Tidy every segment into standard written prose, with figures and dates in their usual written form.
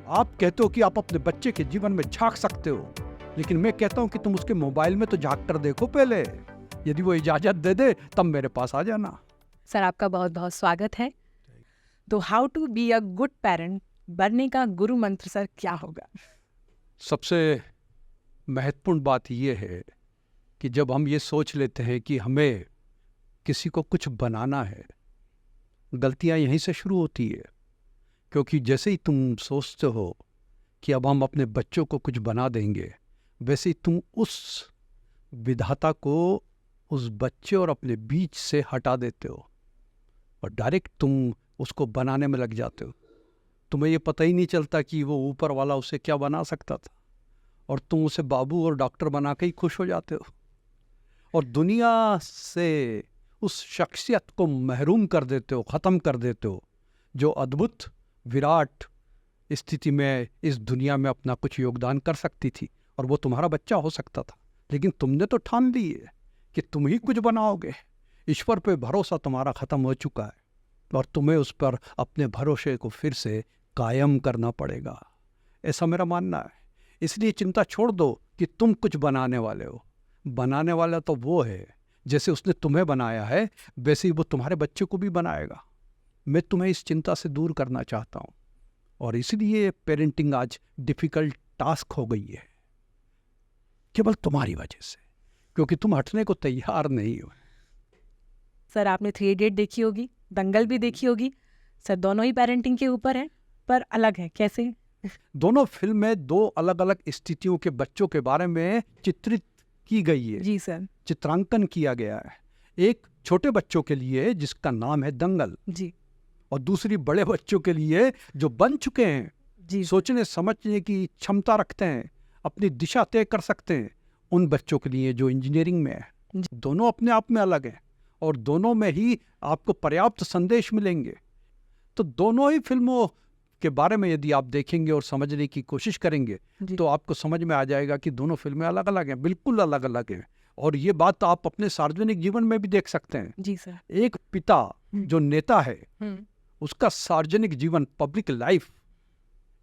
आप कहते हो कि आप अपने बच्चे के जीवन में झांक सकते हो, लेकिन मैं कहता हूं कि तुम उसके मोबाइल में तो झांक कर देखो पहले। यदि वो इजाजत दे दे तब मेरे पास आ जाना। सर आपका बहुत बहुत स्वागत है। तो how to be a good parent बनने का गुरु मंत्र सर क्या होगा? सबसे महत्वपूर्ण बात यह है कि जब हम ये सोच लेते हैं कि हमें किसी को कुछ बनाना है, गलतियां यहीं से शुरू होती है। क्योंकि जैसे ही तुम सोचते हो कि अब हम अपने बच्चों को कुछ बना देंगे, वैसे ही तुम उस विधाता को उस बच्चे और अपने बीच से हटा देते हो और डायरेक्ट तुम उसको बनाने में लग जाते हो। तुम्हें ये पता ही नहीं चलता कि वो ऊपर वाला उसे क्या बना सकता था, और तुम उसे बाबू और डॉक्टर बना के ही खुश हो जाते हो और दुनिया से उस शख्सियत को महरूम कर देते हो, ख़त्म कर देते हो, जो अद्भुत विराट स्थिति में इस दुनिया में अपना कुछ योगदान कर सकती थी, और वो तुम्हारा बच्चा हो सकता था। लेकिन तुमने तो ठान ली है कि तुम ही कुछ बनाओगे। ईश्वर पे भरोसा तुम्हारा ख़त्म हो चुका है और तुम्हें उस पर अपने भरोसे को फिर से कायम करना पड़ेगा, ऐसा मेरा मानना है। इसलिए चिंता छोड़ दो कि तुम कुछ बनाने वाले हो। बनाने वाला तो वो है, जैसे उसने तुम्हें बनाया है वैसे ही वो तुम्हारे बच्चे को भी बनाएगा। मैं तुम्हें इस चिंता से दूर करना चाहता हूँ, और इसलिए पेरेंटिंग आज डिफ़िकल्ट टास्क हो गई है, केवल तुम्हारी वजह से, क्योंकि तुम हटने को तैयार नहीं हो। सर आपने 3 इडियट देखी होगी, दंगल भी देखी होगी। सर दोनों ही पेरेंटिंग के ऊपर है, पर अलग है। कैसे? दोनों फिल्म में दो अलग अलग स्थितियों के बच्चों के बारे में चित्रित की गई है। जी सर। चित्रांकन किया गया है। एक छोटे बच्चों के लिए जिसका नाम है दंगल, जी और दूसरी बड़े बच्चों के लिए जो बन चुके हैं, जी सोचने समझने की क्षमता रखते हैं, अपनी दिशा तय कर सकते हैं, उन बच्चों के लिए जो इंजीनियरिंग में है। दोनों अपने आप में अलग हैं और दोनों में ही आपको पर्याप्त संदेश मिलेंगे। तो दोनों ही फिल्मों के बारे में यदि आप देखेंगे और समझने की कोशिश करेंगे तो आपको समझ में आ जाएगा कि दोनों फिल्में अलग अलग हैं, बिल्कुल अलग अलग हैं। और ये बात आप अपने सार्वजनिक जीवन में भी देख सकते हैं। जी सर। एक पिता जो नेता है, उसका सार्वजनिक जीवन, पब्लिक लाइफ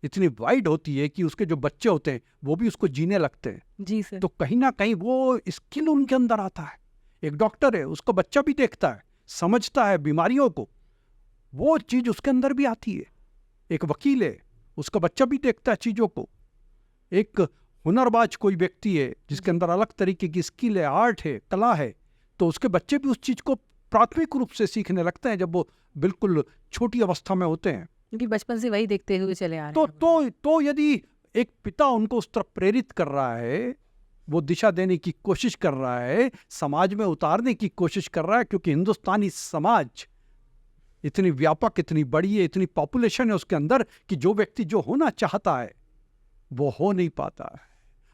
इतनी वाइड होती है कि उसके जो बच्चे होते हैं वो भी उसको जीने लगते हैं। जी सर। तो कहीं ना कहीं वो स्किल उनके अंदर आता है। एक डॉक्टर है, उसका बच्चा भी देखता है, समझता है बीमारियों को, वो चीज उसके अंदर भी आती है। एक वकील है, उसका बच्चा भी देखता है चीजों को। एक हुनरबाज कोई व्यक्ति है जिसके अंदर अलग तरीके की स्किल है, आर्ट है, कला है, तो उसके बच्चे भी उस चीज को प्राथमिक रूप से सीखने लगते हैं जब वो बिल्कुल छोटी अवस्था में होते हैं, क्योंकि बचपन से वही देखते हुए चले आ रहे हैं। तो यदि एक पिता उनको उस तरफ प्रेरित कर रहा है, वो दिशा देने की कोशिश कर रहा है, समाज में उतारने की कोशिश कर रहा है, क्योंकि हिंदुस्तानी समाज इतनी व्यापक, इतनी बड़ी है, इतनी पॉपुलेशन है उसके अंदर कि जो व्यक्ति जो होना चाहता है वो हो नहीं पाता है,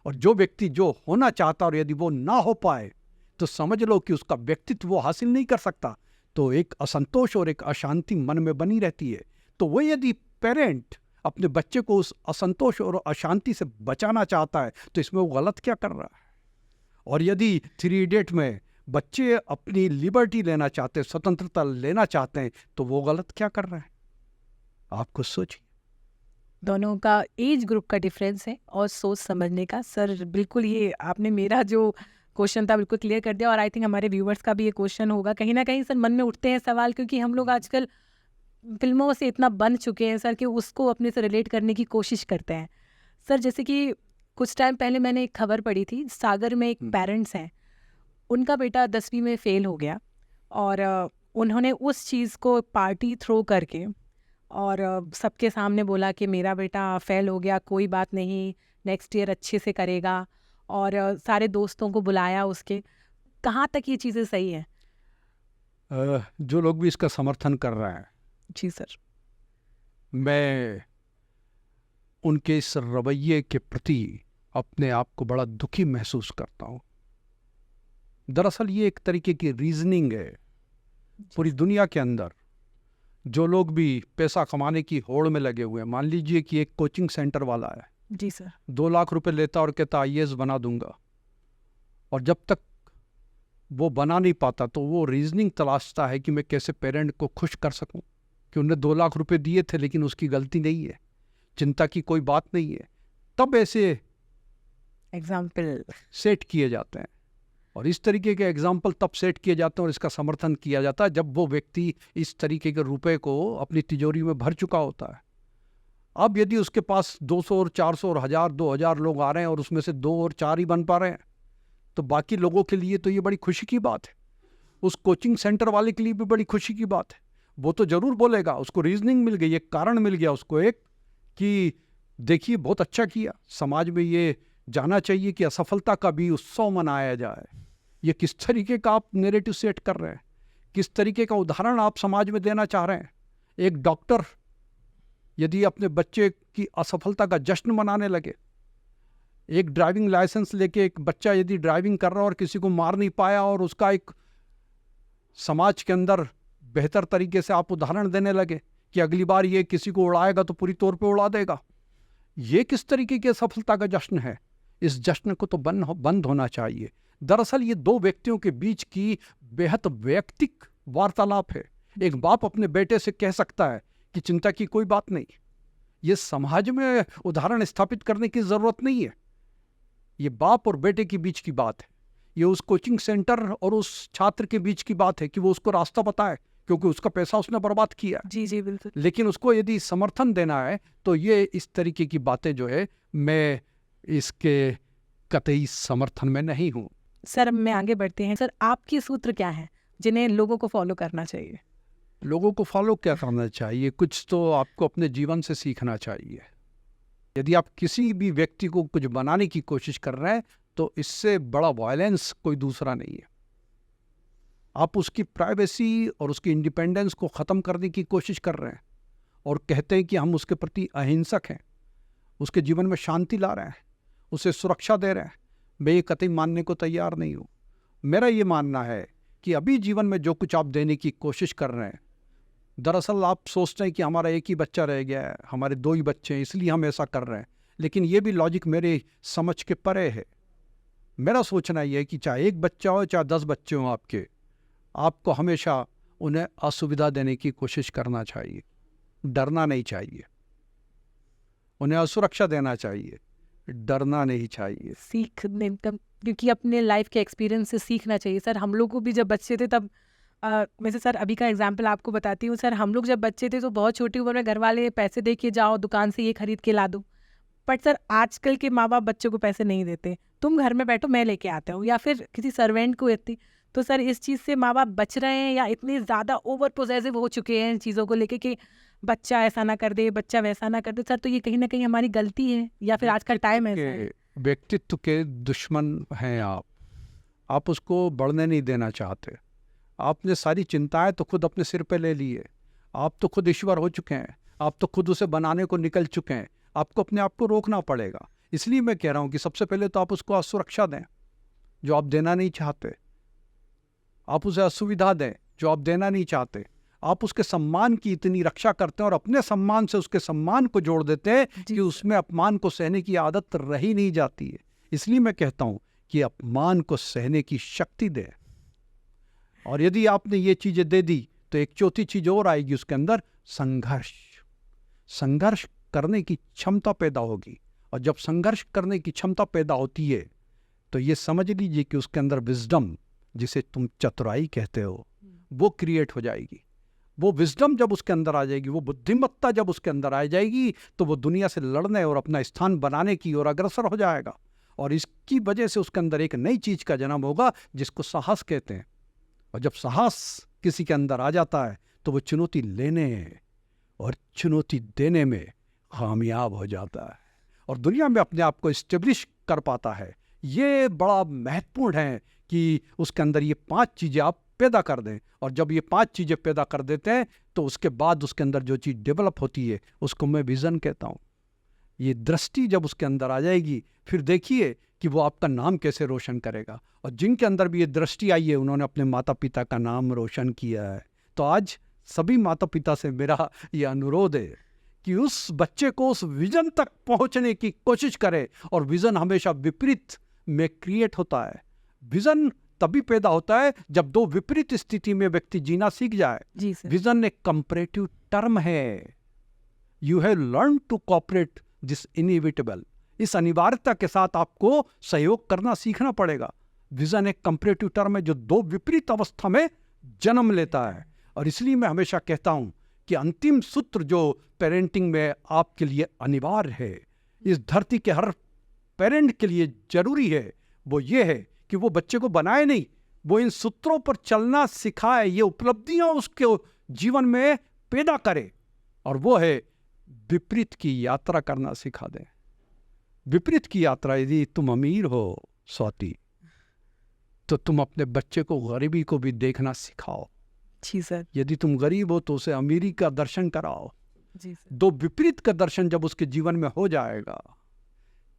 और जो व्यक्ति जो होना चाहता और यदि वो ना हो पाए तो समझ लो कि उसका व्यक्तित्व वो हासिल नहीं कर सकता। तो एक असंतोष और एक अशांति मन में बनी रहती है। तो वो यदि पेरेंट अपने बच्चे को उस असंतोष और अशांति से बचाना चाहता है तो इसमें वो गलत क्या कर रहा है? और यदि 3 इडियट में बच्चे अपनी लिबर्टी लेना चाहते हैं, स्वतंत्रता लेना चाहते हैं, तो वो गलत क्या कर रहे हैं? आप कुछ सोचिए। दोनों का एज ग्रुप का डिफरेंस है और सोच समझने का। सर बिल्कुल ये आपने मेरा जो क्वेश्चन था बिल्कुल क्लियर कर दिया, और आई थिंक हमारे व्यूवर्स का भी ये क्वेश्चन होगा। कहीं ना कहीं सर मन में उठते हैं सवाल, क्योंकि हम लोग आजकल फिल्मों से इतना बन चुके हैं सर कि उसको अपने से रिलेट करने की कोशिश करते हैं। सर जैसे कि कुछ टाइम पहले मैंने एक खबर पढ़ी थी, सागर में एक पेरेंट्स हैं, उनका बेटा 10वीं में फेल हो गया, और उन्होंने उस चीज़ को पार्टी थ्रो करके और सबके सामने बोला कि मेरा बेटा फेल हो गया, कोई बात नहीं, नेक्स्ट ईयर अच्छे से करेगा, और सारे दोस्तों को बुलाया उसके। कहाँ तक ये चीज़ें सही हैं? जो लोग भी इसका समर्थन कर रहे हैं, जी सर, मैं उनके इस रवैये के प्रति अपने आप को बड़ा दुखी महसूस करता हूँ। दरअसल ये एक तरीके की रीजनिंग है। पूरी दुनिया के अंदर जो लोग भी पैसा कमाने की होड़ में लगे हुए हैं, मान लीजिए कि एक कोचिंग सेंटर वाला है, जी सर, 2 लाख रुपए लेता और कहता IAS बना दूंगा, और जब तक वो बना नहीं पाता तो वो रीजनिंग तलाशता है कि मैं कैसे पेरेंट को खुश कर सकूं कि उन्हें 2 लाख रुपए दिए थे लेकिन उसकी गलती नहीं है। चिंता की कोई बात नहीं है, तब ऐसे एग्जाम्पल। सेट किए जाते हैं। और इस तरीके के एग्जाम्पल तब सेट किए जाते हैं और इसका समर्थन किया जाता है जब वो व्यक्ति इस तरीके के रुपए को अपनी तिजोरी में भर चुका होता है। अब यदि उसके पास 200 और 400 और 1000 2000 लोग आ रहे हैं और उसमें से 2 और 4 ही बन पा रहे हैं, तो बाकी लोगों के लिए तो ये बड़ी खुशी की बात है। उस कोचिंग सेंटर वाले के लिए भी बड़ी खुशी की बात है। वो तो जरूर बोलेगा, उसको रीजनिंग मिल गई, एक कारण मिल गया उसको, एक कि देखिए बहुत अच्छा किया, समाज में ये जाना चाहिए कि असफलता का भी उत्सव मनाया जाए। ये किस तरीके का आप नैरेटिव सेट कर रहे हैं, किस तरीके का उदाहरण आप समाज में देना चाह रहे हैं। एक डॉक्टर यदि अपने बच्चे की असफलता का जश्न मनाने लगे, एक ड्राइविंग लाइसेंस लेके एक बच्चा यदि ड्राइविंग कर रहा और किसी को मार नहीं पाया और उसका एक समाज के अंदर बेहतर तरीके से आप उदाहरण देने लगे कि अगली बार ये किसी को उड़ाएगा तो पूरी तौर पे उड़ा देगा, ये किस तरीके की सफलता का जश्न है? इस जश्न को तो बंद होना चाहिए। दरअसल ये दो व्यक्तियों के बीच की बेहद वैयक्तिक वार्तालाप है। एक बाप अपने बेटे से कह सकता है कि चिंता की कोई बात नहीं। ये समाज में उदाहरण स्थापित करने की जरूरत नहीं है। ये बाप और बेटे के बीच की बात है। ये उस कोचिंग सेंटर और उस छात्र के बीच की बात है कि वो उसको रास्ता बताए, क्योंकि उसका पैसा उसने बर्बाद किया। जी जी बिल्कुल। लेकिन उसको यदि समर्थन देना है तो ये इस तरीके की बातें जो है, मैं इसके कतई समर्थन में नहीं हूँ। सर मैं आगे बढ़ते हैं। सर आपके सूत्र क्या हैं जिन्हें लोगों को फॉलो करना चाहिए? लोगों को फॉलो क्या करना चाहिए? कुछ तो आपको अपने जीवन से सीखना चाहिए। यदि आप किसी भी व्यक्ति को कुछ बनाने की कोशिश कर रहे हैं तो इससे बड़ा वायलेंस कोई दूसरा नहीं है। आप उसकी प्राइवेसी और उसकी इंडिपेंडेंस को ख़त्म करने की कोशिश कर रहे हैं और कहते हैं कि हम उसके प्रति अहिंसक हैं, उसके जीवन में शांति ला रहे हैं, उसे सुरक्षा दे रहे हैं। मैं ये कतई मानने को तैयार नहीं हूँ। मेरा ये मानना है कि अभी जीवन में जो कुछ आप देने की कोशिश कर रहे हैं, दरअसल आप सोचते हैं कि हमारा एक ही बच्चा रह गया है, हमारे 2 ही बच्चे हैं, इसलिए हम ऐसा कर रहे हैं। लेकिन ये भी लॉजिक मेरे समझ के परे है। मेरा सोचना ये है कि चाहे 1 बच्चा हो चाहे 10 बच्चे हों आपको हमेशा उन्हें असुविधा देने की कोशिश करना चाहिए, डरना नहीं चाहिए। उन्हें असुरक्षा देना चाहिए, डरना नहीं चाहिए। सीखने का, क्योंकि अपने लाइफ के एक्सपीरियंस से सीखना चाहिए। सर हम लोग को भी जब बच्चे थे तब वैसे सर अभी का एग्जांपल आपको बताती हूँ। सर हम लोग जब बच्चे थे तो बहुत छोटी उम्र में घर वाले पैसे दे के जाओ दुकान से ये खरीद के ला दो। बट सर आजकल के माँ बाप बच्चों को पैसे नहीं देते, तुम घर में बैठो मैं लेके आता हूँ, या फिर किसी सर्वेंट को इतनी। तो सर इस चीज़ से माँ बाप बच रहे हैं या इतने ज़्यादा ओवर पोजेसिव हो चुके हैं इन चीज़ों को लेके कि बच्चा ऐसा ना कर दे, बच्चा वैसा ना कर दे? सर तो ये कहीं ना कहीं हमारी गलती है या फिर आज का टाइम ऐसा है? व्यक्तित्व के दुश्मन हैं आप उसको बढ़ने नहीं देना चाहते। आपने सारी चिंताएं तो खुद अपने सिर पे ले ली है। आप तो खुद ईश्वर हो चुके हैं, आप तो खुद उसे बनाने को निकल चुके हैं। आपको अपने आप को रोकना पड़ेगा। इसलिए मैं कह रहा हूँ कि सबसे पहले तो आप उसको असुरक्षा दें जो आप देना नहीं चाहते, आप उसे असुविधा दें जो आप देना नहीं चाहते। आप उसके सम्मान की इतनी रक्षा करते हैं और अपने सम्मान से उसके सम्मान को जोड़ देते हैं कि उसमें अपमान को सहने की आदत रही नहीं जाती है। इसलिए मैं कहता हूँ कि अपमान को सहने की शक्ति दें। और यदि आपने ये चीज़ें दे दी तो एक चौथी चीज़ और आएगी उसके अंदर, संघर्ष करने की क्षमता पैदा होगी। और जब संघर्ष करने की क्षमता पैदा होती है तो ये समझ लीजिए कि उसके अंदर विजडम, जिसे तुम चतुराई कहते हो, वो क्रिएट हो जाएगी। वो विजडम जब उसके अंदर आ जाएगी, वो बुद्धिमत्ता जब उसके अंदर आ जाएगी, तो वो दुनिया से लड़ने और अपना स्थान बनाने की ओर अग्रसर हो जाएगा। और इसकी वजह से उसके अंदर एक नई चीज़ का जन्म होगा जिसको साहस कहते हैं। और जब साहस किसी के अंदर आ जाता है तो वो चुनौती लेने और चुनौती देने में कामयाब हो जाता है और दुनिया में अपने आप को इस्टेब्लिश कर पाता है। ये बड़ा महत्वपूर्ण है कि उसके अंदर ये 5 चीज़ें आप पैदा कर दें। और जब ये 5 चीज़ें पैदा कर देते हैं तो उसके बाद उसके अंदर जो चीज़ डेवलप होती है उसको मैं विज़न कहता हूँ। ये दृष्टि जब उसके अंदर आ जाएगी, फिर देखिए कि वो आपका नाम कैसे रोशन करेगा। और जिनके अंदर भी ये दृष्टि आई है उन्होंने अपने माता पिता का नाम रोशन किया है। तो आज सभी माता पिता से मेरा ये अनुरोध है कि उस बच्चे को उस विजन तक पहुंचने की कोशिश करे। और विजन हमेशा विपरीत में क्रिएट होता है। विजन तभी पैदा होता है जब 2 विपरीत स्थिति में व्यक्ति जीना सीख जाए। जी सर। विजन एक कंपैरेटिव टर्म है। You have learn to cooperate this inevitable. इस अनिवार्यता के साथ आपको सहयोग करना सीखना पड़ेगा। विजन एक कंपैरेटिव टर्म है जो दो विपरीत अवस्था में जन्म लेता है, और इसलिए मैं हमेशा कहता हूं कि अंतिम सूत्र जो पेरेंटिंग में आपके लिए अनिवार्य है, इस धरती के हर पेरेंट के लिए जरूरी है, वो ये है कि वो बच्चे को बनाए नहीं, वो इन सूत्रों पर चलना सिखाए, ये उपलब्धियां उसके जीवन में पैदा करे, और वो है विपरीत की यात्रा करना सिखा दें। विपरीत की यात्रा, यदि तुम अमीर हो स्वाति, तो तुम अपने बच्चे को गरीबी को भी देखना सिखाओ। जी सर। यदि तुम गरीब हो तो उसे अमीरी का दर्शन कराओ। जी सर। दो विपरीत का दर्शन जब उसके जीवन में हो जाएगा,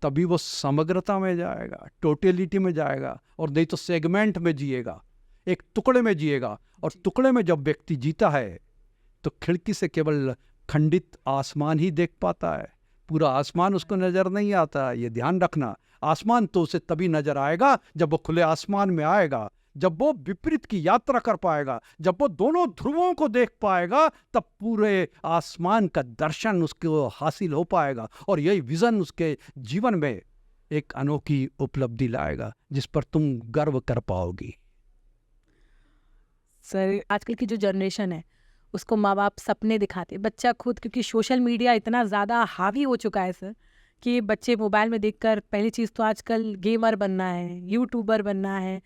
तभी वो समग्रता में जाएगा, टोटलिटी में जाएगा, और नहीं तो सेगमेंट में जिएगा, एक टुकड़े में जिएगा। और टुकड़े में जब व्यक्ति जीता है तो खिड़की से केवल खंडित आसमान ही देख पाता है, पूरा आसमान उसको नजर नहीं आता। ये ध्यान रखना, आसमान तो उसे तभी नजर आएगा जब वो खुले आसमान में आएगा, जब वो विपरीत की यात्रा कर पाएगा, जब वो दोनों ध्रुवों को देख पाएगा, तब पूरे आसमान का दर्शन उसको हासिल हो पाएगा, और यही विजन उसके जीवन में एक अनोखी उपलब्धि लाएगा जिस पर तुम गर्व कर पाओगी। सर आजकल की जो जनरेशन है उसको माँ बाप सपने दिखाते, बच्चा खुद, क्योंकि सोशल मीडिया इतना ज़्यादा हावी हो चुका है सर कि बच्चे मोबाइल में देखकर, पहली चीज़ तो आजकल गेमर बनना है, यूट्यूबर बनना है,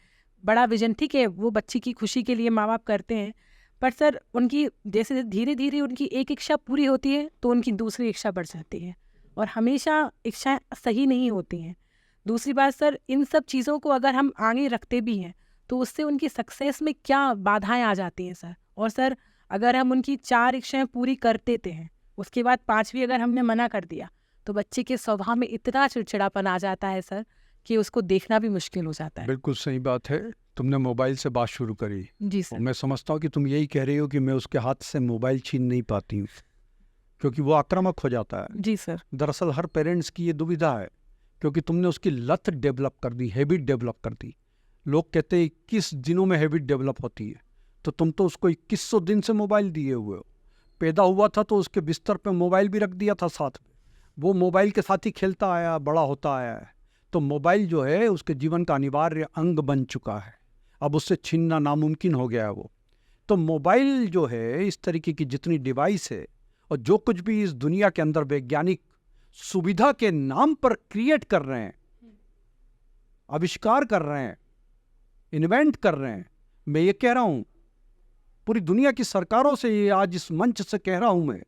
बड़ा विजन, ठीक है वो बच्ची की खुशी के लिए माँ बाप करते हैं, पर सर उनकी जैसे धीरे धीरे उनकी एक इच्छा पूरी होती है तो उनकी दूसरी इच्छा बढ़ जाती है, और हमेशा इच्छाएं सही नहीं होती हैं। दूसरी बात सर, इन सब चीज़ों को अगर हम आगे रखते भी हैं तो उससे उनकी सक्सेस में क्या बाधाएं आ जाती हैं सर। और सर अगर हम उनकी 4 इच्छाएं पूरी कर देते हैं, उसके बाद 5वीं अगर हमने मना कर दिया, तो बच्चे के स्वभाव में इतना चिड़चिड़ापन आ जाता है सर कि उसको देखना भी मुश्किल हो जाता है। बिल्कुल सही बात है। तुमने मोबाइल से बात शुरू करी। जी सर। मैं समझता हूँ कि तुम यही कह रही हो कि मैं उसके हाथ से मोबाइल छीन नहीं पाती हूँ, क्योंकि वो आक्रामक हो जाता है। जी सर। दरअसल हर पेरेंट्स की ये दुविधा है, क्योंकि तुमने उसकी लत डेवलप कर दी, हैबिट डेवलप कर दी। लोग कहते हैं 21 दिनों में हैबिट डेवलप होती है, तो तुम तो उसको 2100 दिन से मोबाइल दिए हुए हो। पैदा हुआ था तो उसके बिस्तर पे मोबाइल भी रख दिया था साथ में, वो मोबाइल के साथ ही खेलता आया, बड़ा होता आया है। तो मोबाइल जो है उसके जीवन का अनिवार्य अंग बन चुका है, अब उससे छीनना नामुमकिन हो गया है वो। तो मोबाइल जो है, इस तरीके की जितनी डिवाइस है और जो कुछ भी इस दुनिया के अंदर वैज्ञानिक सुविधा के नाम पर क्रिएट कर रहे हैं, आविष्कार कर रहे हैं, इन्वेंट कर रहे हैं, मैं ये कह रहा हूं, पूरी दुनिया की सरकारों से ये आज इस मंच से कह रहा हूं मैं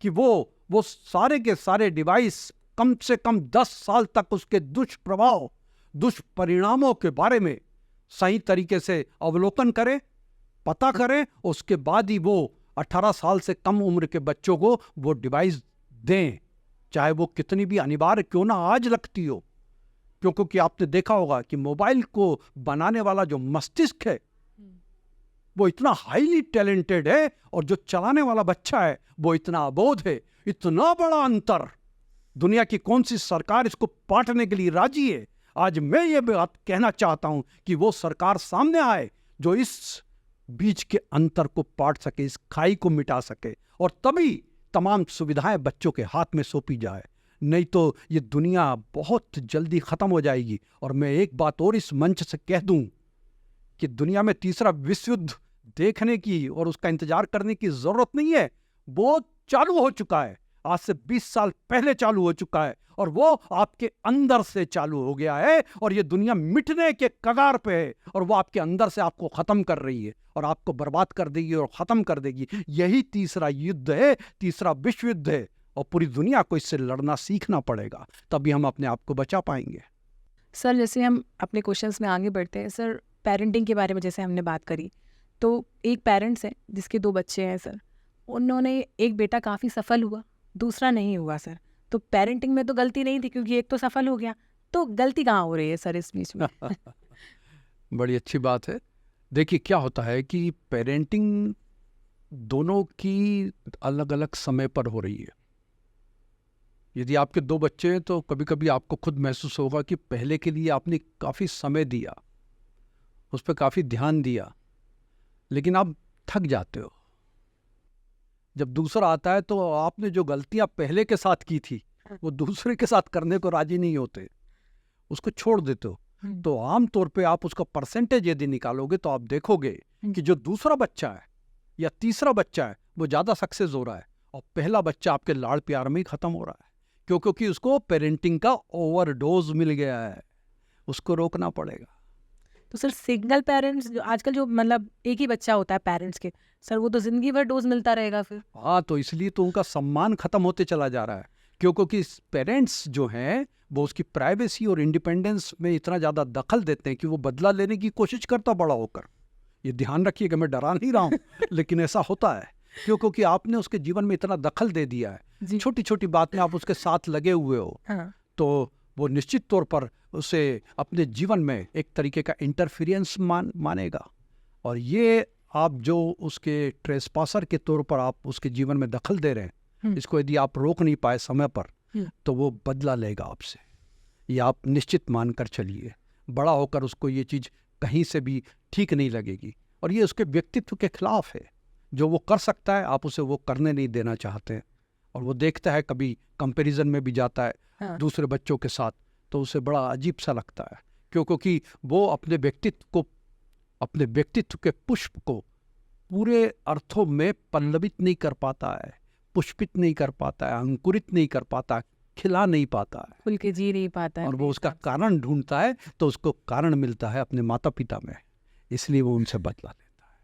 कि वो सारे के सारे डिवाइस कम से कम 10 साल तक उसके दुष्प्रभाव, दुष्परिणामों के बारे में सही तरीके से अवलोकन करें, पता करें, उसके बाद ही वो 18 साल से कम उम्र के बच्चों को वो डिवाइस दें, चाहे वो कितनी भी अनिवार्य क्यों ना आज लगती हो। क्योंकि आपने देखा होगा कि मोबाइल को बनाने वाला जो मस्तिष्क है वो इतना हाईली टैलेंटेड है, और जो चलाने वाला बच्चा है वो इतना अबोध है। इतना बड़ा अंतर, दुनिया की कौन सी सरकार इसको पाटने के लिए राजी है? आज मैं ये बात कहना चाहता हूं कि वो सरकार सामने आए जो इस बीच के अंतर को पाट सके, इस खाई को मिटा सके, और तभी तमाम सुविधाएं बच्चों के हाथ में सौंपी जाए। नहीं तो ये दुनिया बहुत जल्दी खत्म हो जाएगी। और मैं एक बात और इस मंच से कह दूं कि दुनिया में तीसरा विश्व युद्ध देखने की और उसका इंतजार करने की जरूरत नहीं है, वो चालू हो चुका है, आज से 20 साल पहले चालू हो चुका है, और वो आपके अंदर से चालू हो गया है, और ये दुनिया मिटने के कगार पे है, और वो आपके अंदर से आपको खत्म कर रही है और आपको बर्बाद कर देगी और खत्म कर देगी। यही तीसरा युद्ध है, तीसरा विश्व युद्ध है, और पूरी दुनिया को इससे लड़ना सीखना पड़ेगा, तभी हम अपने आप को बचा पाएंगे। सर जैसे हम अपने क्वेश्चंस में आगे बढ़ते हैं सर, पेरेंटिंग के बारे में जैसे हमने बात करी, तो एक पेरेंट्स है जिसके 2 बच्चे हैं सर, उन्होंने एक बेटा काफ़ी सफल हुआ, दूसरा नहीं हुआ सर। तो पेरेंटिंग में तो गलती नहीं थी क्योंकि एक तो सफल हो गया, तो गलती कहाँ हो रही है सर इस बीच में? बड़ी अच्छी बात है। देखिए क्या होता है कि पेरेंटिंग दोनों की अलग अलग समय पर हो रही है। यदि आपके 2 बच्चे हैं तो कभी कभी आपको खुद महसूस होगा कि पहले के लिए आपने काफ़ी समय दिया, उस पर काफ़ी ध्यान दिया, लेकिन आप थक जाते हो। जब दूसरा आता है तो आपने जो गलतियां पहले के साथ की थी वो दूसरे के साथ करने को राजी नहीं होते, उसको छोड़ देते हो। तो आमतौर पे आप उसका परसेंटेज यदि निकालोगे तो आप देखोगे कि जो दूसरा बच्चा है या तीसरा बच्चा है वो ज़्यादा सक्सेस हो रहा है और पहला बच्चा आपके लाड़ प्यार में ही ख़त्म हो रहा है, क्योंकि उसको पेरेंटिंग का ओवरडोज मिल गया है, उसको रोकना पड़ेगा। तो सर सिंगल पेरेंट्स जो आजकल जो मतलब एक ही बच्चा होता है पेरेंट्स के, सर वो तो जिंदगी भर डोज मिलता रहेगा फिर। हाँ, तो इसलिए तो उनका सम्मान खत्म होते चला जा रहा है, क्योंकि पेरेंट्स जो हैं वो उसकी प्राइवेसी और इंडिपेंडेंस में इतना ज़्यादा दखल देते हैं कि वो बदला लेने की कोशिश करता बड़ा होकर। ये ध्यान रखिएगा, मैं डरा नहीं रहा हूँ लेकिन ऐसा होता है क्योंकि आपने उसके जीवन में इतना दखल दे दिया है, छोटी छोटी बात में आप उसके साथ लगे हुए हो। हाँ। तो वो निश्चित तौर पर उसे अपने जीवन में एक तरीके का इंटरफियरेंस मानेगा। और ये आप जो उसके ट्रेसपासर के तौर पर आप उसके जीवन में दखल दे रहे हैं, इसको यदि आप रोक नहीं पाए समय पर तो वो बदला लेगा आपसे, ये आप निश्चित मानकर चलिए। बड़ा होकर उसको ये चीज़ कहीं से भी ठीक नहीं लगेगी और ये उसके व्यक्तित्व के खिलाफ है। जो वो कर सकता है आप उसे वो करने नहीं देना चाहते हैं और वो देखता है, कभी कंपैरिजन में भी जाता है हाँ। दूसरे बच्चों के साथ, तो उसे बड़ा अजीब सा लगता है क्योंकि वो अपने व्यक्तित्व के पुष्प को पूरे अर्थों में पल्लवित नहीं कर पाता है, पुष्पित नहीं कर पाता है, अंकुरित नहीं कर पाता, खिला नहीं पाता है, खुल के जी नहीं पाता है। और वो उसका कारण ढूंढता है तो उसको कारण मिलता है अपने माता पिता में, इसलिए वो उनसे बदला लेता है।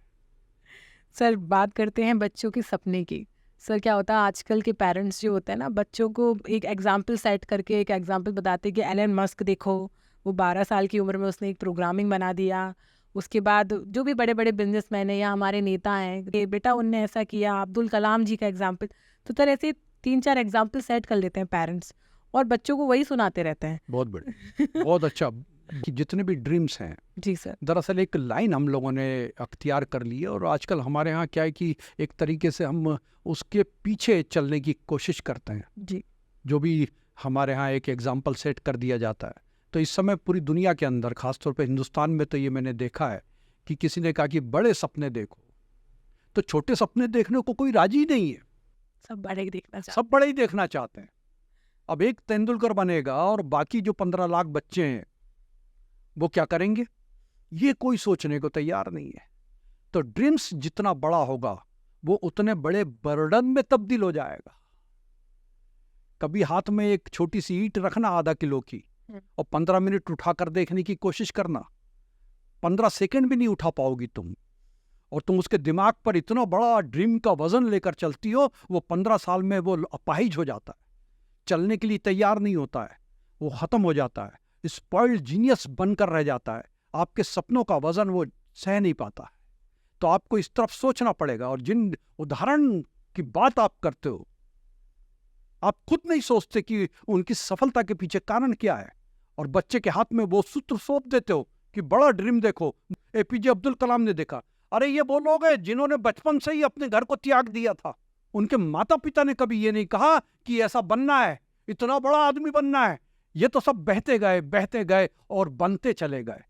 सर बात करते हैं बच्चों के सपने की। सर क्या होता है आजकल के पेरेंट्स जो होते हैं ना, बच्चों को एक एग्जाम्पल सेट करके एक एग्जाम्पल बताते हैं कि एलन मस्क देखो, वो 12 साल की उम्र में उसने एक प्रोग्रामिंग बना दिया। उसके बाद जो भी बड़े बड़े बिजनेसमैन हैं या हमारे नेता हैं कि बेटा उनने ऐसा किया, अब्दुल कलाम जी का एग्जाम्पल। तो सर ऐसे 3-4 एग्जाम्पल सेट कर लेते हैं पेरेंट्स और बच्चों को वही सुनाते रहते हैं। बहुत बढ़िया, बहुत अच्छा। कि जितने भी ड्रीम्स हैं, जी सर। दरअसल एक लाइन हम लोगों ने अख्तियार कर ली है और आजकल हमारे यहाँ क्या है कि एक तरीके से हम उसके पीछे चलने की कोशिश करते हैं। जी। जो भी हमारे यहाँ एक एग्जाम्पल सेट कर दिया जाता है, तो इस समय पूरी दुनिया के अंदर, खासतौर पे हिंदुस्तान में तो ये मैंने देखा है कि किसी ने कहा कि बड़े सपने देखो, तो छोटे सपने देखने को कोई राजी नहीं है, सब बड़े ही देखना चाहते सब बड़े ही देखना चाहते हैं। अब एक तेंदुलकर बनेगा और बाकी जो 15 लाख बच्चे हैं वो क्या करेंगे, ये कोई सोचने को तैयार नहीं है। तो ड्रीम्स जितना बड़ा होगा वो उतने बड़े बर्डन में तब्दील हो जाएगा। कभी हाथ में एक छोटी सी ईंट रखना आधा किलो की और 15 मिनट उठाकर देखने की कोशिश करना, 15 सेकंड भी नहीं उठा पाओगी तुम, और तुम उसके दिमाग पर इतना बड़ा ड्रीम का वजन लेकर चलती हो, वो 15 साल में वो अपाहिज हो जाता है, चलने के लिए तैयार नहीं होता है, वो खत्म हो जाता है, स्पॉइल्ड जीनियस बनकर रह जाता है, आपके सपनों का वजन वो सह नहीं पाता है। तो आपको इस तरफ सोचना पड़ेगा। और जिन उदाहरण की बात आप करते हो, आप खुद नहीं सोचते कि उनकी सफलता के पीछे कारण क्या है, और बच्चे के हाथ में वो सूत्र सौंप देते हो कि बड़ा ड्रीम देखो। एपीजे अब्दुल कलाम ने देखा, अरे ये वो लोग हैं जिन्होंने बचपन से ही अपने घर को त्याग दिया था। उनके माता पिता ने कभी ये नहीं कहा कि ऐसा बनना है, इतना बड़ा आदमी बनना है। ये तो सब बहते गए और बनते चले गए।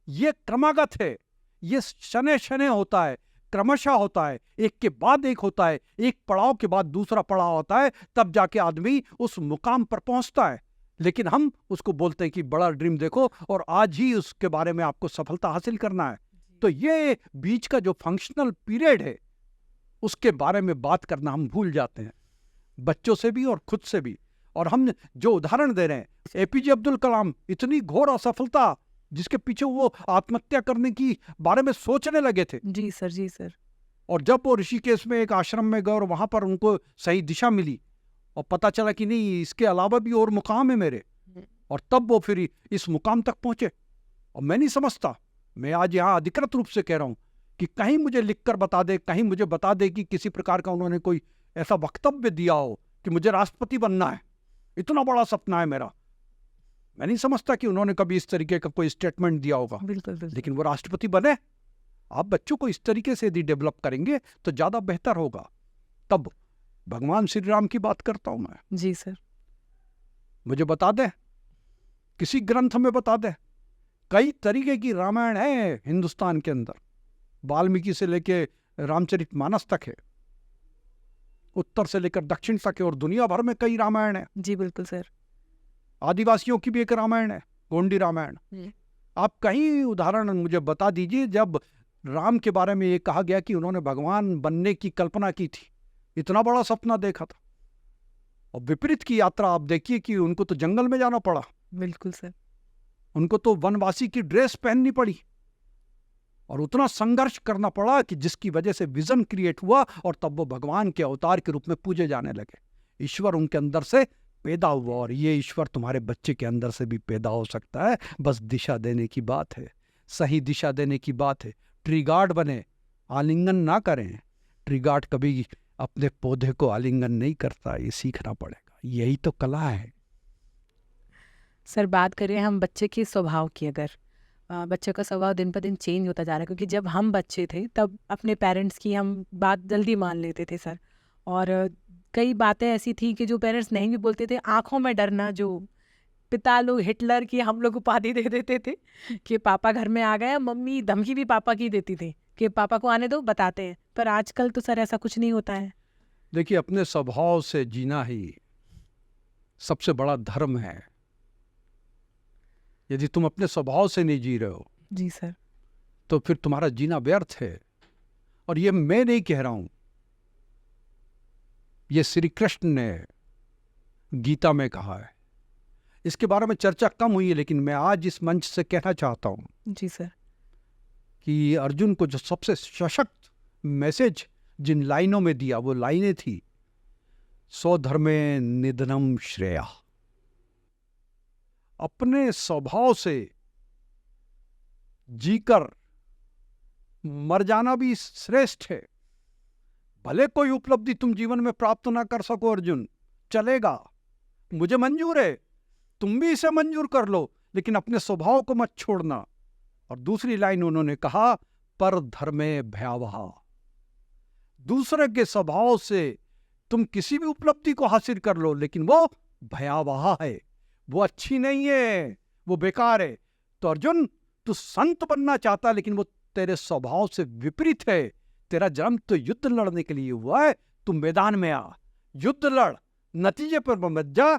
ये क्रमागत है, ये शने शने होता है, क्रमशः होता है, एक के बाद एक होता है, एक पड़ाव के बाद दूसरा पड़ाव होता है, तब जाके आदमी उस मुकाम पर पहुंचता है। लेकिन हम उसको बोलते हैं कि बड़ा ड्रीम देखो और आज ही उसके बारे में आपको सफलता हासिल करना है। तो ये बीच का जो फंक्शनल पीरियड है उसके बारे में बात करना हम भूल जाते हैं, बच्चों से भी और खुद से भी। और हम जो उदाहरण दे रहे हैं, एपीजे अब्दुल कलाम, इतनी घोर असफलता जिसके पीछे वो आत्महत्या करने की बारे में सोचने लगे थे। जी सर, जी सर। और जब वो ऋषिकेश में एक आश्रम में गए और वहां पर उनको सही दिशा मिली और पता चला कि नहीं, इसके अलावा भी और मुकाम है मेरे, और तब वो फिर इस मुकाम तक पहुंचे। और मैं नहीं समझता, मैं आज यहाँ अधिकृत रूप से कह रहा हूं कि कहीं मुझे लिखकर बता दे, कहीं मुझे बता दे कि किसी प्रकार का उन्होंने कोई ऐसा वक्तव्य दिया हो कि मुझे राष्ट्रपति बनना है, इतना बड़ा सपना है मेरा। मैं नहीं समझता कि उन्होंने कभी इस तरीके का कोई स्टेटमेंट दिया होगा। बिल्कुल बिल्कुल। लेकिन वो राष्ट्रपति बने। आप बच्चों को इस तरीके से यदि डेवलप करेंगे तो ज्यादा बेहतर होगा। तब भगवान श्री राम की बात करता हूं मैं। जी सर। मुझे बता दे, किसी ग्रंथ में बता दे, कई तरीके की रामायण है हिंदुस्तान के अंदर, वाल्मीकि से लेके रामचरितमानस तक है। उत्तर से लेकर दक्षिण तक, और दुनिया भर में कई रामायण है। जी बिल्कुल सर। आदिवासियों की भी एक रामायण है, गोंडी रामायण। आप कहीं उदाहरण मुझे बता दीजिए जब राम के बारे में ये कहा गया कि उन्होंने भगवान बनने की कल्पना की थी, इतना बड़ा सपना देखा था, और विपरीत की यात्रा आप देखिए कि उनको तो जंगल में जाना पड़ा, बिल्कुल सर। उनको तो वनवासी की ड्रेस पहननी पड़ी, और उतना संघर्ष करना पड़ा कि जिसकी वजह से विजन क्रिएट हुआ, और तब वो भगवान के अवतार के रूप में पूजे जाने लगे। ईश्वर उनके अंदर से पैदा हुआ, और ये ईश्वर तुम्हारे बच्चे के अंदर से भी पैदा हो सकता है, बस दिशा देने की बात है, सही दिशा देने की बात है। ट्री गार्ड बने, आलिंगन ना करें। ट्री गार्ड कभी अपने पौधे को आलिंगन नहीं करता, ये सीखना पड़ेगा, यही तो कला है। सर बात करें हम बच्चे के स्वभाव की, अगर बच्चे का स्वभाव दिन पर दिन चेंज होता जा रहा है, क्योंकि जब हम बच्चे थे तब अपने पेरेंट्स की हम बात जल्दी मान लेते थे सर, और कई बातें ऐसी थी कि जो पेरेंट्स नहीं भी बोलते थे, आंखों में डरना, जो पिता लोग हिटलर की हम लोग उपाधि दे देते थे कि पापा घर में आ गए, मम्मी धमकी भी पापा की देती थी कि पापा को आने दो, बताते हैं। पर आजकल तो सर ऐसा कुछ नहीं होता है। देखिए, अपने स्वभाव से जीना ही सबसे बड़ा धर्म है। यदि तुम अपने स्वभाव से नहीं जी रहे हो जी सर, तो फिर तुम्हारा जीना व्यर्थ है। और ये मैं नहीं कह रहा हूं, ये श्री कृष्ण ने गीता में कहा है। इसके बारे में चर्चा कम हुई है, लेकिन मैं आज इस मंच से कहना चाहता हूं जी सर, कि अर्जुन को जो सबसे सशक्त मैसेज जिन लाइनों में दिया, वो लाइनें थी, स्वधर्मे निधनम श्रेया। अपने स्वभाव से जीकर मर जाना भी श्रेष्ठ है। भले कोई उपलब्धि तुम जीवन में प्राप्त ना कर सको अर्जुन, चलेगा, मुझे मंजूर है, तुम भी इसे मंजूर कर लो, लेकिन अपने स्वभाव को मत छोड़ना। और दूसरी लाइन उन्होंने कहा, पर धर्मे भयावह। दूसरे के स्वभाव से तुम किसी भी उपलब्धि को हासिल कर लो, लेकिन वो भयावह है, वो अच्छी नहीं है, वो बेकार है। तो अर्जुन, तू संत बनना चाहता, लेकिन वो तेरे स्वभाव से विपरीत है। तेरा जन्म तो युद्ध लड़ने के लिए हुआ है, तू मैदान में आ, युद्ध लड़, नतीजे पर मत जा।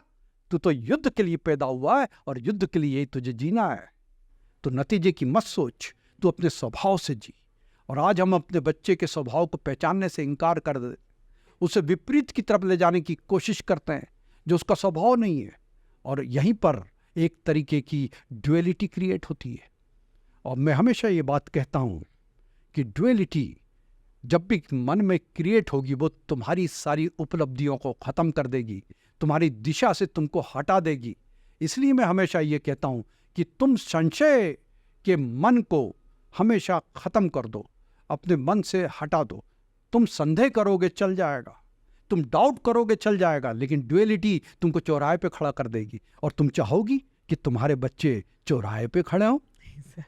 तू तो युद्ध के लिए पैदा हुआ है, और युद्ध के लिए तुझे जीना है। तो नतीजे की मत सोच, तू अपने स्वभाव से जी। और आज हम अपने बच्चे के स्वभाव को पहचानने से इनकार कर दे, उसे विपरीत की तरफ ले जाने की कोशिश करते हैं, जो उसका स्वभाव नहीं है। और यहीं पर एक तरीके की ड्युअलिटी क्रिएट होती है। और मैं हमेशा ये बात कहता हूं कि ड्युअलिटी जब भी मन में क्रिएट होगी, वो तुम्हारी सारी उपलब्धियों को खत्म कर देगी, तुम्हारी दिशा से तुमको हटा देगी। इसलिए मैं हमेशा ये कहता हूं कि तुम संशय के मन को हमेशा खत्म कर दो, अपने मन से हटा दो। तुम संदेह करोगे, चल जाएगा, तुम डाउट करोगे, चल जाएगा, लेकिन ड्युअलिटी तुमको चौराहे पे खड़ा कर देगी। और तुम चाहोगी कि तुम्हारे बच्चे चौराहे पे खड़े हों।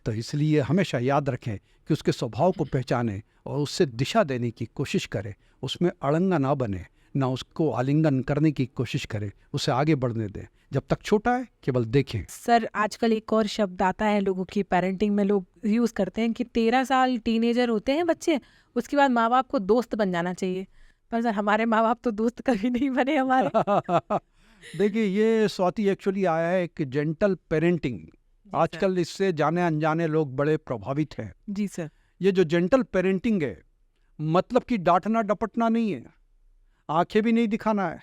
तो इसलिए हमेशा याद रखें कि उसके स्वभाव को पहचानें और उससे दिशा देने की कोशिश करें, उसमें अड़ंगा ना बने, ना उसको आलिंगन करने की कोशिश करें, उसे आगे बढ़ने दें। जब तक छोटा है केवल देखें। सर आजकल एक और शब्द आता है लोगों की पेरेंटिंग में, लोग यूज़ करते हैं कि 13 साल टीनेजर होते हैं बच्चे, उसके बाद माँ बाप को दोस्त बन जाना चाहिए। पर सर हमारे माँ बाप तो दोस्त कभी नहीं बने हमारे। देखिए, ये स्वाति एक्चुअली आया है कि जेंटल पेरेंटिंग। आजकल इससे जाने अनजाने लोग बड़े प्रभावित हैं। जी सर। ये जो जेंटल पेरेंटिंग है, मतलब कि डांटना डपटना नहीं है, आंखें भी नहीं दिखाना है।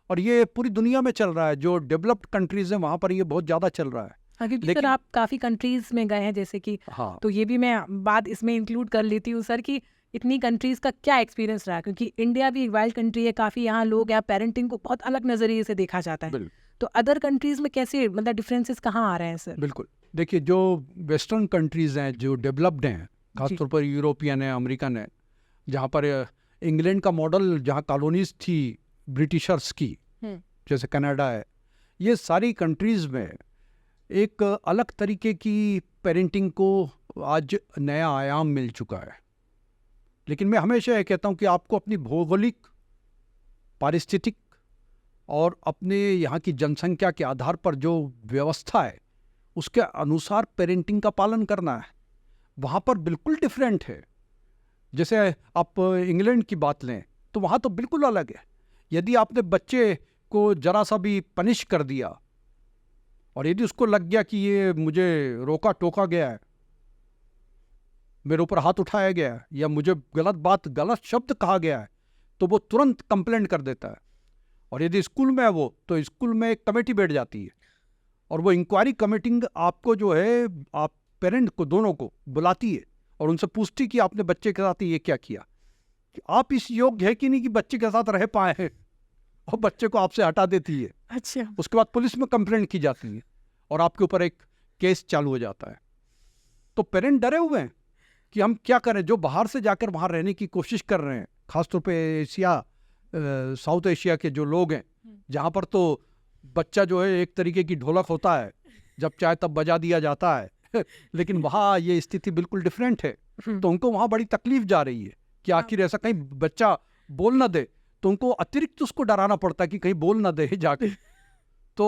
और ये पूरी दुनिया में चल रहा है, जो डेवलप्ड कंट्रीज हैं वहाँ पर ये बहुत ज़्यादा चल रहा है। हाँ, क्योंकि लेकिन सर आप काफ़ी कंट्रीज में गए हैं जैसे कि, हाँ, तो ये भी मैं बात इसमें इंक्लूड कर लेती हूँ सर कि इतनी कंट्रीज का क्या एक्सपीरियंस रहा, क्योंकि इंडिया भी एक वाइल्ड कंट्री है, काफ़ी यहाँ लोग या पेरेंटिंग को बहुत अलग नज़रिए से देखा जाता है। तो अदर कंट्रीज में कैसे, मतलब डिफरेंसेस कहाँ आ रहे हैं सर? बिल्कुल। देखिए, जो वेस्टर्न कंट्रीज हैं, जो डेवलप्ड हैं, खासतौर पर यूरोपियन है, अमेरिकन है, जहाँ पर इंग्लैंड का मॉडल, जहाँ कॉलोनीज थी ब्रिटिशर्स की, जैसे कनाडा है, ये सारी कंट्रीज में एक अलग तरीके की पेरेंटिंग को आज नया आयाम मिल चुका है। लेकिन मैं हमेशा ये कहता हूँ कि आपको अपनी भौगोलिक, पारिस्थितिक और अपने यहाँ की जनसंख्या के आधार पर जो व्यवस्था है, उसके अनुसार पेरेंटिंग का पालन करना है। वहाँ पर बिल्कुल डिफरेंट है। जैसे आप इंग्लैंड की बात लें, तो वहाँ तो बिल्कुल अलग है। यदि आपने बच्चे को जरा सा भी पनिश कर दिया और यदि उसको लग गया कि ये मुझे रोका टोका गया है, मेरे ऊपर हाथ उठाया गया है या मुझे गलत बात, गलत शब्द कहा गया है, तो वो तुरंत कंप्लेंट कर देता है। और यदि स्कूल में है वो, तो स्कूल में एक कमेटी बैठ जाती है और वो इंक्वायरी कमेटी आपको जो है, आप पेरेंट को दोनों को बुलाती है और उनसे पूछती कि आपने बच्चे के साथ ये क्या किया, कि आप इस योग्य है कि नहीं कि बच्चे के साथ रह पाए हैं, और बच्चे को आपसे हटा देती है। अच्छा। उसके बाद पुलिस में कंप्लेंट की जाती है और आपके ऊपर एक केस चालू हो जाता है। तो पेरेंट डरे हुए हैं कि हम क्या करें। जो बाहर से जाकर वहाँ रहने की कोशिश कर रहे हैं, खासतौर पे एशिया, साउथ एशिया के जो लोग हैं, जहाँ पर तो बच्चा जो है एक तरीके की ढोलक होता है, जब चाहे तब बजा दिया जाता है लेकिन वहाँ ये स्थिति बिल्कुल डिफरेंट है। तो उनको वहाँ बड़ी तकलीफ जा रही है कि आखिर ऐसा कहीं बच्चा बोल ना दे, तो उनको अतिरिक्त उसको डराना पड़ता है कि कहीं बोल ना दे जाके। तो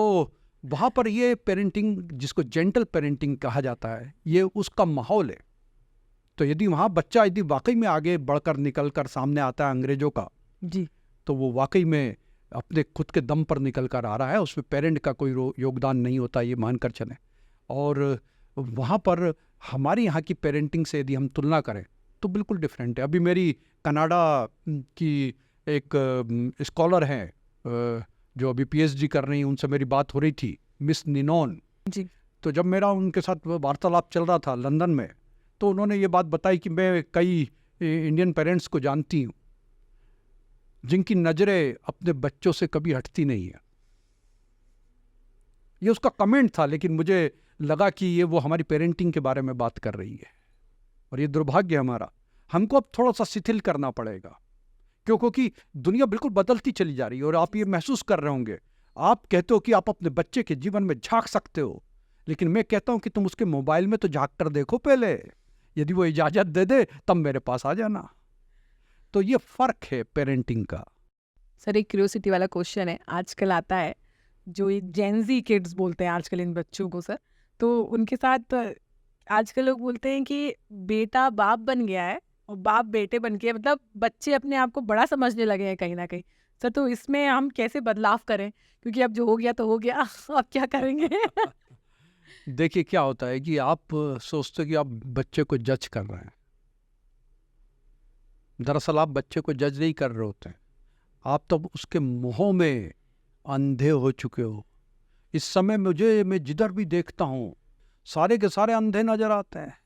वहाँ पर ये पेरेंटिंग, जिसको जेंटल पेरेंटिंग कहा जाता है, ये उसका माहौल है। तो यदि वहाँ बच्चा यदि वाकई में आगे बढ़कर निकल कर सामने आता है अंग्रेजों का जी, तो वो वाकई में अपने खुद के दम पर निकल कर आ रहा है, उसमें पेरेंट का कोई योगदान नहीं होता, ये मानकर चलें। और वहाँ पर हमारी यहाँ की पेरेंटिंग से यदि हम तुलना करें तो बिल्कुल डिफरेंट है। अभी मेरी कनाडा की एक स्कॉलर हैं जो अभी पीएचडी कर रही हैं, उनसे मेरी बात हो रही थी, मिस निनोन जी। तो जब मेरा उनके साथ वार्तालाप चल रहा था लंदन में, तो उन्होंने ये बात बताई कि मैं कई इंडियन पेरेंट्स को जानती हूँ जिनकी नज़रें अपने बच्चों से कभी हटती नहीं है। ये उसका कमेंट था, लेकिन मुझे लगा कि ये वो हमारी पेरेंटिंग के बारे में बात कर रही है। और ये दुर्भाग्य हमारा, हमको अब थोड़ा सा शिथिल करना पड़ेगा, क्योंकि दुनिया बिल्कुल बदलती चली जा रही है। और आप ये महसूस कर रहे होंगे, आप कहते हो कि आप अपने बच्चे के जीवन में झांक सकते हो, लेकिन मैं कहता हूं कि तुम उसके मोबाइल में तो झांक कर देखो पहले, यदि वो इजाजत दे दे तब मेरे पास आ जाना। तो ये फर्क है पेरेंटिंग का। सर, एक क्यूरियोसिटी वाला क्वेश्चन है, आजकल आता है, जो ये जेनजी किड्स बोलते हैं आजकल इन बच्चों को सर, तो उनके साथ आजकल लोग बोलते हैं कि बेटा बाप बन गया है और बाप बेटे बन गया, मतलब बच्चे अपने आप को बड़ा समझने लगे हैं कहीं ना कहीं। सर, तो इसमें हम कैसे बदलाव करें, क्योंकि अब जो हो गया तो हो गया अब क्या करेंगे? देखिए क्या होता है कि आप सोचते हो कि आप बच्चे को जज कर रहे हैं, दरअसल आप बच्चे को जज नहीं कर रहे होते हैं, आप तब उसके मुंहों में अंधे हो चुके हो। इस समय मैं जिधर भी देखता हूँ सारे के सारे अंधे नजर आते हैं।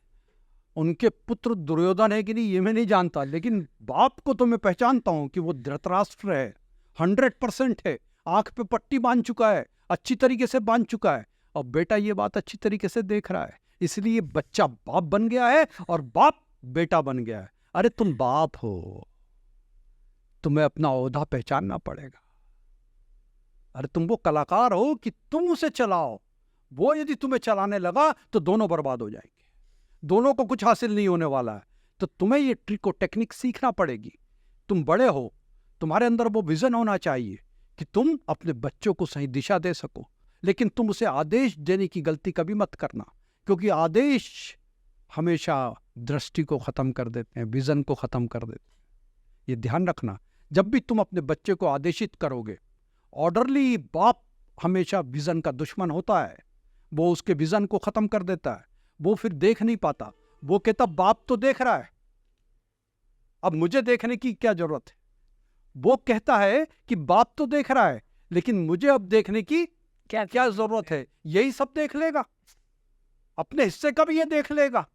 उनके पुत्र दुर्योधन है कि नहीं ये मैं नहीं जानता, लेकिन बाप को तो मैं पहचानता हूँ कि वो धृतराष्ट्र है, 100% है, आंख पे पट्टी बांध चुका है, अच्छी तरीके से बांध चुका है, और बेटा ये बात अच्छी तरीके से देख रहा है, इसलिए बच्चा बाप बन गया है और बाप बेटा बन गया है। अरे तुम बाप हो, तुम्हें अपना ओहदा पहचानना पड़ेगा। अरे तुम वो कलाकार हो कि तुम उसे चलाओ, वो यदि तुम्हें चलाने लगा तो दोनों बर्बाद हो जाएंगे, दोनों को कुछ हासिल नहीं होने वाला है। तो तुम्हें ये ट्रिक और टेक्निक सीखना पड़ेगी। तुम बड़े हो, तुम्हारे अंदर वो विजन होना चाहिए कि तुम अपने बच्चों को सही दिशा दे सको, लेकिन तुम उसे आदेश देने की गलती कभी मत करना, क्योंकि आदेश हमेशा दृष्टि को खत्म कर देते हैं, विजन को खत्म कर देते हैं। ये ध्यान रखना, जब भी तुम अपने बच्चे को आदेशित करोगे, ऑर्डरली बाप हमेशा विजन का दुश्मन होता है, वो उसके विजन को खत्म कर देता है, वो फिर देख नहीं पाता, वो कहता बाप तो देख रहा है, अब मुझे देखने की क्या जरूरत है। वो कहता है कि बाप तो देख रहा है, लेकिन मुझे अब देखने की क्या जरूरत है, यही सब देख लेगा, अपने हिस्से का भी ये देख लेगा।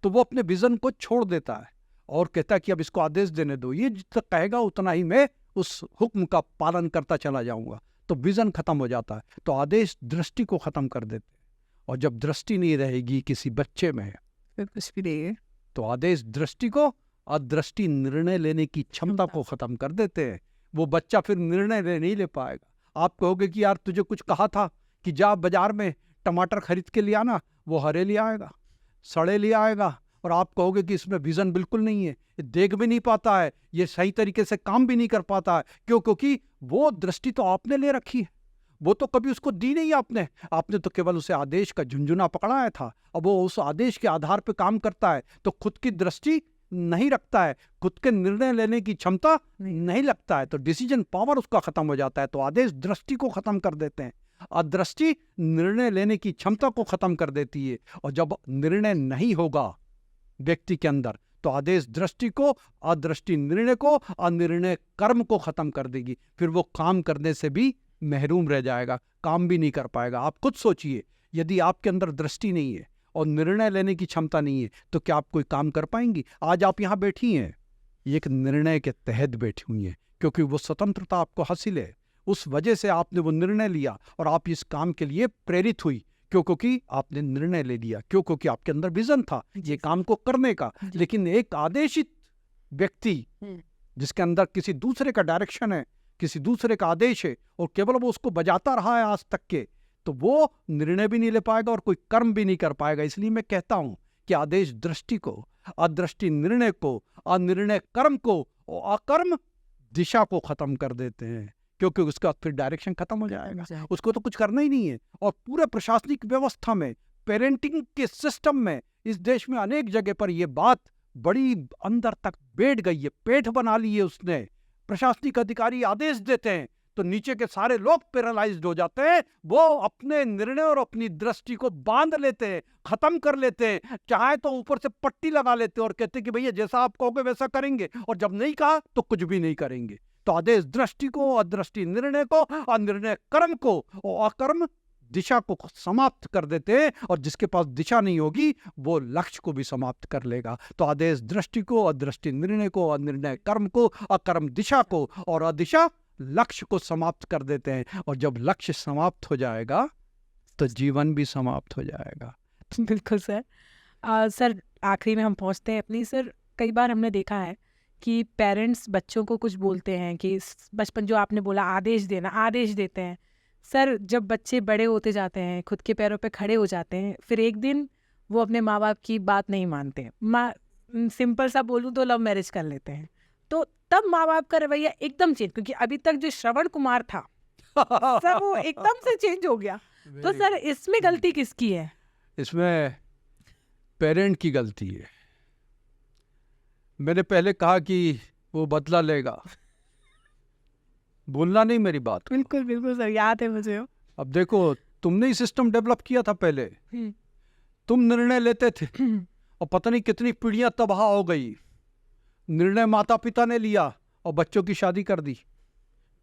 तो वो अपने विजन को छोड़ देता है और कहता है कि अब इसको आदेश देने दो, ये जितना कहेगा उतना ही मैं उस हुक्म का पालन करता चला जाऊंगा। तो विजन खत्म हो जाता है। तो आदेश दृष्टि को खत्म कर देते हैं, और जब दृष्टि नहीं रहेगी किसी बच्चे में फिर कुछ भी नहीं है। तो आदेश दृष्टि को और दृष्टि निर्णय लेने की क्षमता को खत्म कर देते हैं। वो बच्चा फिर निर्णय नहीं ले पाएगा। आप कहोगे कि यार तुझे कुछ कहा था कि जा बाजार में टमाटर खरीद के ले आना, वो हरे ले आएगा, सड़े ले आएगा, और आप कहोगे कि इसमें विजन बिल्कुल नहीं है, ये देख भी नहीं पाता है, ये सही तरीके से काम भी नहीं कर पाता है। क्यों? क्योंकि वो दृष्टि तो आपने ले रखी है, वो तो कभी उसको दी नहीं आपने तो केवल उसे आदेश का झुंझुना पकड़ाया था। अब वो उस आदेश के आधार पर काम करता है, तो खुद की दृष्टि नहीं रखता है, खुद के निर्णय लेने की क्षमता नहीं लगता है, तो डिसीजन पावर उसका खत्म हो जाता है। तो आदेश दृष्टि को खत्म कर देते हैं, अदृष्टि निर्णय लेने की क्षमता को खत्म कर देती है। और जब निर्णय नहीं होगा व्यक्ति के अंदर, तो आदेश दृष्टि को, अदृष्टि निर्णय को, अनिर्णय कर्म को खत्म कर देगी। फिर वो काम करने से भी महरूम रह जाएगा, काम भी नहीं कर पाएगा। आप खुद सोचिए, यदि आपके अंदर दृष्टि नहीं है और निर्णय लेने की क्षमता नहीं है, तो क्या आप कोई काम कर पाएंगी? आज आप यहाँ बैठी हैं, ये एक निर्णय के तहत बैठी हुई हैं, क्योंकि वो स्वतंत्रता आपको हासिल है। उस वजह से आपने वो निर्णय लिया और आप इस काम के लिए प्रेरित हुई। क्योंकि आपने निर्णय ले लिया, क्योंकि आपके अंदर विजन था ये काम को करने का। लेकिन एक आदेशित व्यक्ति जिसके अंदर किसी दूसरे का डायरेक्शन है, किसी दूसरे का आदेश है, और केवल वो उसको बजाता रहा है आज तक के, तो वो निर्णय भी नहीं ले पाएगा और कोई कर्म भी नहीं कर पाएगा। इसलिए मैं कहता हूं कि आदेश दृष्टि को, अदृष्टि निर्णय को, अनिर्णय कर्म को और अकर्म दिशा को खत्म कर देते हैं, क्योंकि उसका फिर डायरेक्शन खत्म हो जाएगा, उसको तो कुछ करना ही नहीं है। और पूरे प्रशासनिक व्यवस्था में, पेरेंटिंग के सिस्टम में, इस देश में अनेक जगह पर यह बात बड़ी अंदर तक बैठ गई है, पेठ बना ली है उसने। प्रशासनिक अधिकारी आदेश देते हैं तो नीचे के सारे लोग पैरालाइज्ड हो जाते हैं, वो अपने निर्णय और अपनी दृष्टि को बांध लेते हैं, खत्म कर लेते हैं। चाहे तो ऊपर से पट्टी लगा लेते हैं और कहते हैं कि भैया जैसा आप कहोगे वैसा करेंगे, और जब नहीं कहा तो कुछ भी नहीं करेंगे। तो आदेश दृष्टि को, अदृष्टि निर्णय को, अनिर्णय कर्म को और अकर्म दिशा को समाप्त कर देते हैं, और जिसके पास दिशा नहीं होगी वो लक्ष्य को भी समाप्त कर लेगा। तो आदेश दृष्टि को, अदृष्टि निर्णय को, अनिर्णय कर्म को, अकर्म दिशा को, और अदिशा लक्ष्य को समाप्त कर देते हैं। और जब लक्ष्य समाप्त हो जाएगा तो जीवन भी समाप्त हो जाएगा। बिल्कुल सर। सर आखिरी में हम पहुंचते हैं अपनी। सर कई बार हमने देखा है कि पेरेंट्स बच्चों को कुछ बोलते हैं कि बचपन, जो आपने बोला आदेश देना, आदेश देते हैं। सर जब बच्चे बड़े होते जाते हैं, खुद के पैरों पे खड़े हो जाते हैं, फिर एक दिन वो अपने माँ बाप की बात नहीं मानते। सिंपल सा बोलूँ तो लव मैरिज कर लेते हैं। तो तब माँ बाप का रवैया एकदम चेंज, क्योंकि अभी तक जो श्रवण कुमार था सर वो एकदम से चेंज हो गया। तो सर इसमें गलती किसकी है? इसमें पेरेंट की गलती है। मैंने पहले कहा कि वो बदला लेगा, बोलना नहीं मेरी बात। बिल्कुल बिल्कुल सर, याद है मुझे। अब देखो, तुमने ही सिस्टम डेवलप किया था पहले, तुम निर्णय लेते थे और पता नहीं कितनी पीढ़ियां तबाह हो गई। निर्णय माता पिता ने लिया और बच्चों की शादी कर दी,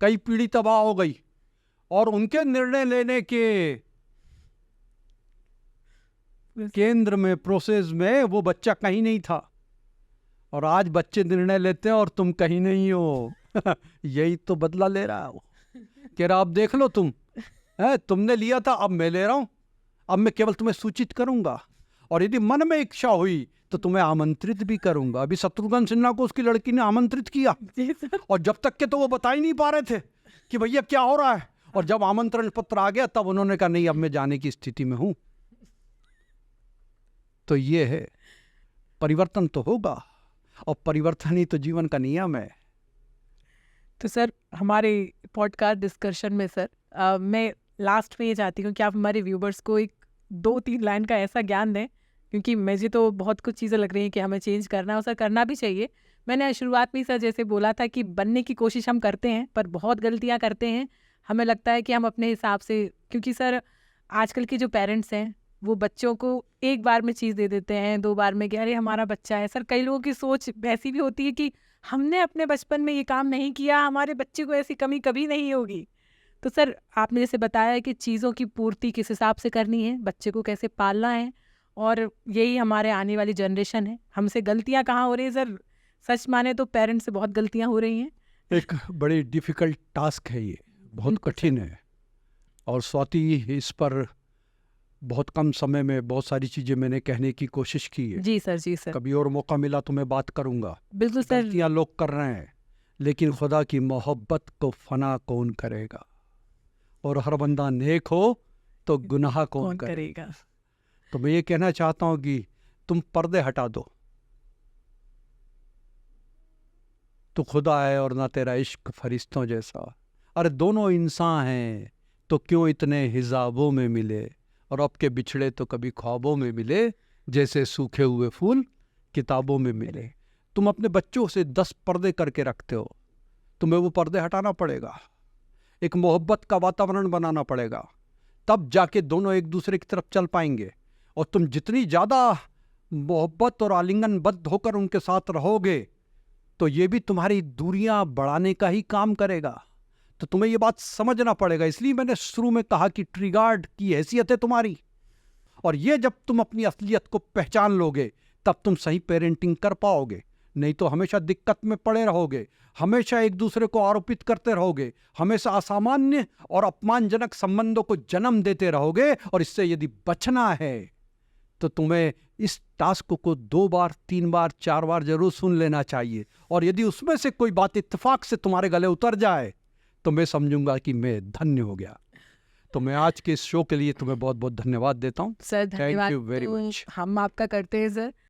कई पीढ़ी तबाह हो गई। और उनके निर्णय लेने के केंद्र में, प्रोसेस में वो बच्चा कहीं नहीं था, और आज बच्चे निर्णय लेते हैं और तुम कहीं नहीं हो। यही तो बदला ले रहा हो, कह रहा अब देख लो तुमने लिया था, अब मैं ले रहा हूं, अब मैं केवल तुम्हें सूचित करूंगा, और यदि मन में इच्छा हुई तो तुम्हें आमंत्रित भी करूंगा। अभी शत्रुघ्न सिन्हा को उसकी लड़की ने आमंत्रित किया, और जब तक के तो वो बता ही नहीं पा रहे थे कि भैया क्या हो रहा है, और जब आमंत्रण पत्र आ गया तब उन्होंने कहा नहीं, अब मैं जाने की स्थिति में हूं। तो ये है, परिवर्तन तो होगा, और परिवर्तन ही तो जीवन का नियम है। तो सर हमारे पॉडकास्ट डिस्कशन में सर मैं लास्ट में ये चाहती हूँ कि आप हमारे व्यूवर्स को एक 2-3 लाइन का ऐसा ज्ञान दें, क्योंकि मुझे तो बहुत कुछ चीज़ें लग रही हैं कि हमें चेंज करना है, और सर करना भी चाहिए। मैंने शुरुआत में ही सर जैसे बोला था कि बनने की कोशिश हम करते हैं पर बहुत गलतियाँ करते हैं। हमें लगता है कि हम अपने हिसाब से, क्योंकि सर आजकल के जो पेरेंट्स हैं वो बच्चों को एक बार में चीज़ दे देते हैं, 2 बार में कि अरे हमारा बच्चा है। सर कई लोगों की सोच ऐसी भी होती है कि हमने अपने बचपन में ये काम नहीं किया, हमारे बच्चे को ऐसी कमी कभी नहीं होगी। तो सर आपने जैसे बताया कि चीज़ों की पूर्ति किस हिसाब से करनी है, बच्चे को कैसे पालना है, और यही हमारे आने वाली जनरेशन है। हमसे गलतियाँ कहाँ हो रही है सर? सच माने तो पेरेंट्स से बहुत गलतियाँ हो रही हैं। एक बड़ी डिफ़िकल्ट टास्क है ये, बहुत कठिन है, और स्वाति इस पर बहुत कम समय में बहुत सारी चीज़ें मैंने कहने की कोशिश की है। जी सर, जी सर। कभी और मौका मिला तो मैं बात करूँगा। बिल्कुल सर। गलतियाँ लोग कर रहे हैं, लेकिन खुदा की मोहब्बत को फना कौन करेगा, और हर बंदा नेक हो तो गुनाह कौन करेगा। तो मैं ये कहना चाहता हूँ कि तुम पर्दे हटा दो, तो खुदा है और ना तेरा इश्क फरिश्तों जैसा। अरे दोनों इंसान हैं तो क्यों इतने हिजाबों में मिले, और अब के बिछड़े तो कभी ख्वाबों में मिले, जैसे सूखे हुए फूल किताबों में मिले। तुम अपने बच्चों से 10 पर्दे करके रखते हो, तुम्हें वो पर्दे हटाना पड़ेगा, एक मोहब्बत का वातावरण बनाना पड़ेगा, तब जाके दोनों एक दूसरे की तरफ चल पाएंगे। और तुम जितनी ज़्यादा मोहब्बत और आलिंगनबद्ध होकर उनके साथ रहोगे तो ये भी तुम्हारी दूरियां बढ़ाने का ही काम करेगा। तो तुम्हें ये बात समझना पड़ेगा। इसलिए मैंने शुरू में कहा कि ट्री गार्ड की हैसियत है तुम्हारी, और ये जब तुम अपनी असलियत को पहचान लोगे तब तुम सही पेरेंटिंग कर पाओगे। नहीं तो हमेशा दिक्कत में पड़े रहोगे, हमेशा एक दूसरे को आरोपित करते रहोगे, हमेशा असामान्य और अपमानजनक संबंधों को जन्म देते रहोगे। और इससे यदि बचना है तो तुम्हें इस टास्क को 2 बार 3 बार 4 बार जरूर सुन लेना चाहिए। और यदि उसमें से कोई बात इत्तेफाक से तुम्हारे गले उतर जाए तो मैं समझूंगा कि मैं धन्य हो गया। तो मैं आज के इस शो के लिए तुम्हें बहुत बहुत धन्यवाद देता हूँ। सर थैंक धन्यवाद यू वेरी तो मच। हम आपका करते हैं सर।